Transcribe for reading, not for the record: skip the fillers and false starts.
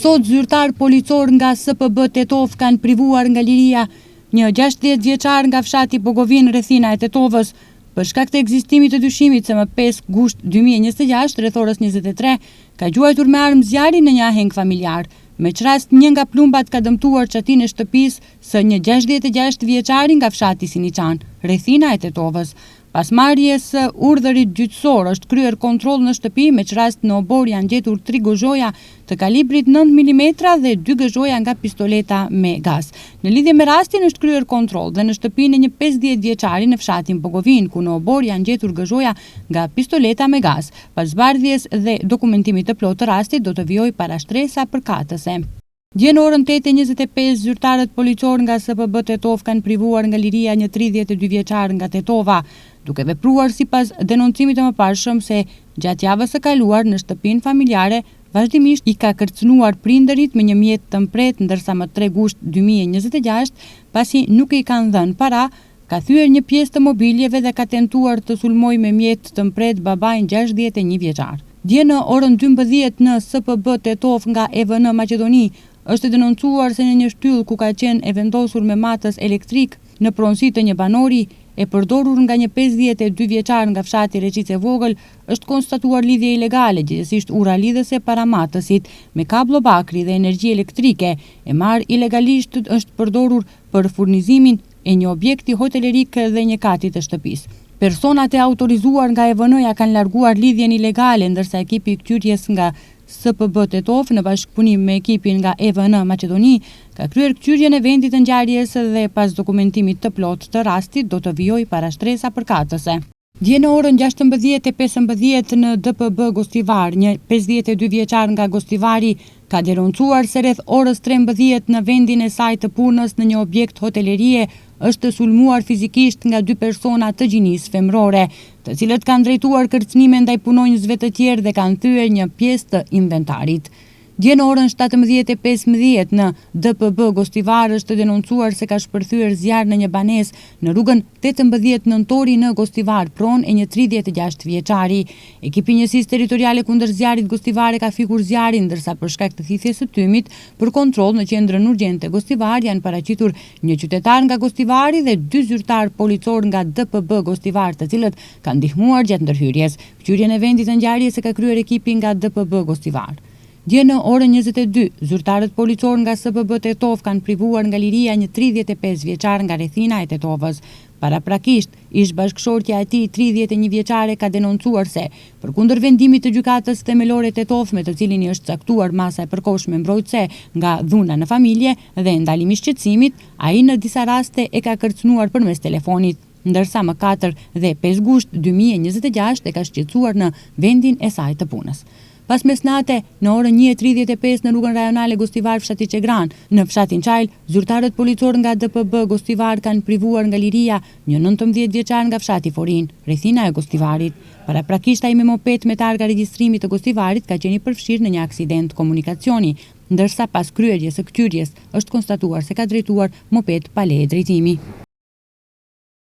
Sot zyrtar policor nga SPB Tetov kanë privuar nga liria një 60 vjeçar nga fshati Bogovin, rrethina e Tetovës, për shkak të ekzistimit të dyshimit se më 5 gusht 2026 rreth orës 23 ka gjuajtur me armë zjarrin në një aheng familjar. Me çrast një nga plumbat ka dëmtuar çatin e shtëpisë së një 66 vjeçari nga fshati Siniçan, rrethina e Tetovës. Pas marrjes së urdhërit gjyqësor është kryer kontroll në shtëpi, me çrast në obor janë gjetur 3 gozhoja të kalibrit 9 mm dhe 2 gozhoja nga pistoleta me gaz. Në lidhje me rastin është kryer kontroll dhe në shtëpinë e një 50 vjeçari në fshatin Bogovin, ku në obor janë gjetur gozhoja nga pistoleta me gaz. Pas zbardhjes dhe dokumentimit të plotë të rastit do të vijojë parashtresa përkatëse. Dje në orën 8:25 zyrtarët policor nga SPB Tetov kanë privuar nga liria një 32 vjeçar nga Tetova, duke vepruar sipas denoncimit të mëparshëm se gjatë javës së kaluar në shtëpinë familjare vazhdimisht i ka kërcënuar prindërit me një mjet të mpret, ndërsa më 3 gusht 2026, pasi nuk i kanë dhënë para, ka thyer një pjesë të mobiljeve dhe ka tentuar të sulmojë me mjet të mpret babain 61 vjeçar. Dje në orën 12 në SPB Tetov nga EVN Maqedoni është denoncuar se në një shtyllë ku ka qenë e vendosur me matës elektrik në pronësi të një banori e përdorur nga një 52 vjeçar nga fshati Reqice Vogël, është konstatuar lidhje ilegale, gjithsesi ura lidhëse para matësit me kablo bakri dhe energji elektrike e marrë ilegalisht është përdorur për furnizimin e një objekti hotelerik dhe një kati të shtëpisë. Personat e autorizuar nga EVN-ja kanë larguar lidhjen ilegale, ndërsa ekipi i kthyrjes nga SPB Tetov në bashkëpunim me ekipin nga EVN Maqedoni ka kryer kthyrjen e vendit të ngjarjes dhe pas dokumentimit të plotë të rastit do të vijojë parashtresa përkatëse. Dje në orën 16:15 në DPB Gostivar, një 52 vjeçar nga Gostivari ka denoncuar se rreth orës 13 në vendin e saj të punës në një objekt hotelerie është sulmuar fizikisht nga 2 persona të gjinisë femrore, të cilët kanë drejtuar kërcënime ndaj punonjësve të tjerë dhe kanë thyer një pjesë të inventarit. Dje në orën 17:15 në DPB Gostivar është denoncuar se ka shpërthyer zjarr në një banesë në rrugën 18 Nëntori në Gostivar, pronë e një 36 vjeçari. Ekipi i njësisë territoriale kundër zjarrit Gostivare ka fikur zjarrin, ndërsa për shkak të thithjes së tymit, për kontroll në qendrën urgjente Gostivar janë paraqitur një qytetar nga Gostivari dhe 2 zyrtar policor nga DPB Gostivar, të cilët kanë ndihmuar gjatë ndërhyrjes. Kthyrjen e vendit të ngjarjes e ka kryer ekipi nga DPB Gostivar. Dje në orën 22, zyrtarët policor nga SPB Tetov kanë privuar nga liria një 35 vjeçar nga rrethina e Tetovës. Paraprakisht, ish bashkëshortja e tij 31 vjeçare ka denoncuar se, përkundër vendimit të gjykatës themelore Tetov, me të cilin i është caktuar masa e përkohshme mbrojtëse nga dhuna në familje dhe ndalimi i shqetësimit, ai në disa raste e ka kërcënuar përmes telefonit, ndërsa më 4 dhe 5 gusht 2026 e ka shqetësuar në vendin e saj të punës. Pas mesnate, në orën 1:35 në rrugën rajonale Gostivar fshati Qegran, në fshatin Çajl, zyrtarët policor nga DPB Gostivar kanë privuar nga liria një 19 vjeçar nga fshati Forin, rrethina e Gostivarit. Paraprakisht ai me moped me targa regjistrimit të Gostivarit ka qenë i përfshirë në një aksident komunikacioni, ndërsa pas kryerjes së kthyrjes është konstatuar se ka drejtuar moped pa leje drejtimi.